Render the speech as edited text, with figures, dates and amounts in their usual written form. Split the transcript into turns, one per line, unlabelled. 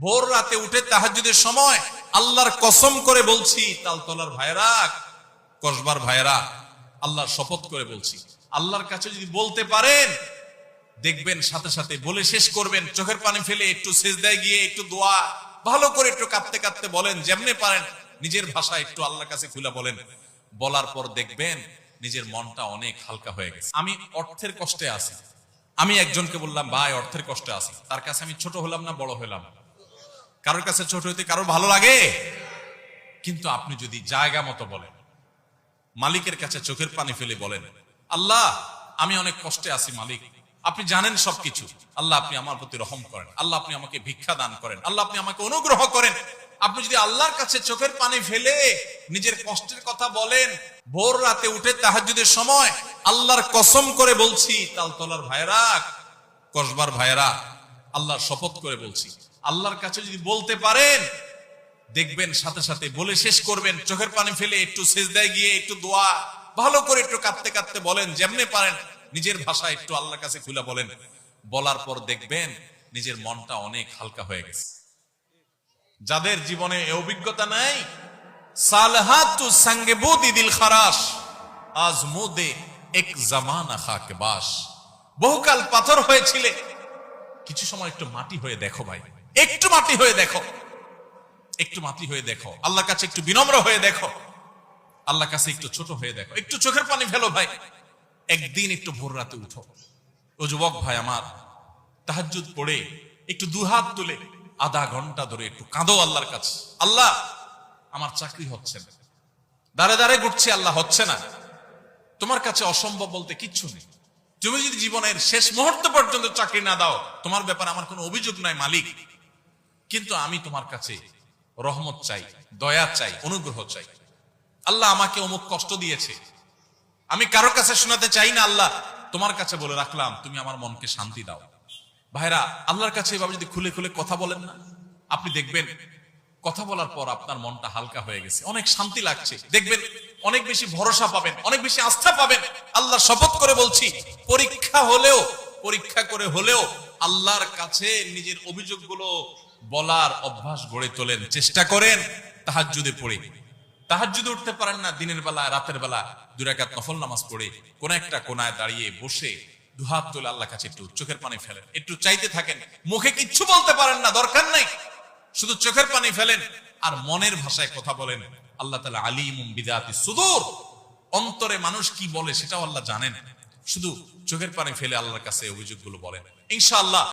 ভোর রাতে উঠে তাহাজ্জুদের সময় আল্লাহর কসম করে বলছি, তালতলার ভাইরা, কসবার ভাইরা, আল্লাহর শপথ করে বলছি, আল্লাহর কাছে যদি বলতে পারেন দেখবেন সাথে সাথে বলে শেষ করবেন, চোখের পানি ফেলে একটু সিজদায় গিয়ে একটু দোয়া ভালো করে একটু কাঁদতে কাঁদতে বলেন, যেমনে পারেন নিজের ভাষায় একটু আল্লাহর কাছে খুলে বলেন। বলার পর দেখবেন নিজের মনটা অনেক হালকা হয়ে গেছে। আমি অর্থের কষ্টে আছি, আমি একজনকে বললাম ভাই অর্থের কষ্টে আছি, তার কাছে আমি ছোট হলাম না বড় হলাম? কারোর কাছে ছোট হইতে কারোর ভালো লাগে? কিন্তু আপনি যদি জায়গা মতো বলেন, মালিকের কাছে চোখের পানি ফেলে বলেন, আল্লাহ আমি অনেক কষ্টে আছি মালিক, আপনি জানেন সবকিছু, আল্লাহ আপনি আমার প্রতি রহম করেন, আল্লাহ আপনি আমাকে ভিক্ষা দান করেন, আল্লাহ আপনি আমাকে অনুগ্রহ করেন। আপনি যদি আল্লাহর কাছে চোখের পানি ফেলে নিজের কষ্টের কথা বলেন, ভোর রাতে উঠে তাহাজ্জুদের সময় আল্লাহর কসম করে বলছি, তালতলার ভাইরা, কসবার ভাইরা, আল্লাহর শপথ করে বলছি, আল্লাহর কাছে যদি বলতে পারেন দেখবেন সাথে সাথে বলে শেষ করবেন, চোখের পানি ফেলে একটু সিজদায় গিয়ে একটু দোয়া ভালো করে একটু কাঁদতে কাঁদতে বলেন, যেমনে পারেন নিজের ভাষায় একটু আল্লাহর কাছে খুলে বলেন। বলার পর দেখবেন নিজের মনটা অনেক হালকা হয়ে গেছে। যাদের জীবনে এই অভিজ্ঞতা নাই, সালহাতু সঙ্গে বুদি দিল খারাস আজমুদে এক জামানা খাকে বাস, বহুকাল পাথর হয়েছিলে, কিছু সময় একটু মাটি হয়ে দেখো ভাই, একটু মাটি হয়ে দেখো, একটু মাটি হয়ে দেখো, আল্লাহর কাছে একটু বিনম্র হয়ে দেখো, আল্লাহর কাছে একটু ছোট হয়ে দেখো, একটু চোখের পানি ফেলো ভাই, একদিন একটু ভোর রাতে উঠো। ও যুবক ভাই আমার, তাহাজ্জুদ পড়ে একটু দুহাত তুলে আধা ঘন্টা ধরে একটু কাঁদো আল্লাহর কাছে, আল্লাহ আমার চাকরি হচ্ছে না, দাঁড়ে দাঁড়ে ঘুরছি, আল্লাহ হচ্ছে না, তোমার কাছে অসম্ভব বলতে কিচ্ছু নেই, তুমি যদি জীবনের শেষ মুহূর্ত পর্যন্ত চাকরি না দাও, তোমার ব্যাপারে আমার কোনো অভিযোগ নাই মালিক, কিন্তু আমি তোমার কাছে রহমত চাই, দয়া চাই, অনুগ্রহ চাই। আল্লাহ আমাকে অমুক কষ্ট দিয়েছে, আমি কারোর কাছে শোনাতে চাই না, আল্লাহ তোমার কাছে বলে রাখলাম, তুমি আমার মনকে শান্তি দাও। ভাইরা, আল্লাহর কাছে এভাবে যদি খুলে খুলে কথা বলেন না, আপনি দেখবেন কথা বলার পর আপনার মনটা হালকা হয়ে গেছে, অনেক শান্তি লাগছে, দেখবেন অনেক বেশি ভরসা পাবেন, অনেক বেশি আস্থা পাবেন। আল্লাহর শপথ করে বলছি, পরীক্ষা করে হলেও আল্লাহর কাছে নিজের অভিযোগগুলো বলার অভ্যাস গড়ে তোলেন, চেষ্টা করেন। তাহাজ্জুদে পড়ে, তাহাজ্জুদে উঠতে পারেন না, দিনের বেলা রাতের বেলা 2 রাকাত নফল নামাজ পড়ে কোন একটা কোনায় দাঁড়িয়ে বসে দুহাত তুলে আল্লাহর কাছে একটু চোখের পানি ফেলেন, একটু চাইতে থাকেন, মুখে কিচ্ছু বলতে পারেন না, দরকার নাই, শুধু চোখের পানি ফেলেন আর মনের ভাষায় কথা বলেন। আল্লাহ তাআলা আলিমুম বিযাতিস সুদূর, অন্তরে মানুষ কি বলে সেটাও আল্লাহ জানেন। শুধু চোখের পানি ফেলে আল্লাহর কাছে অভিযোগগুলো বলেন, ইনশাআল্লাহ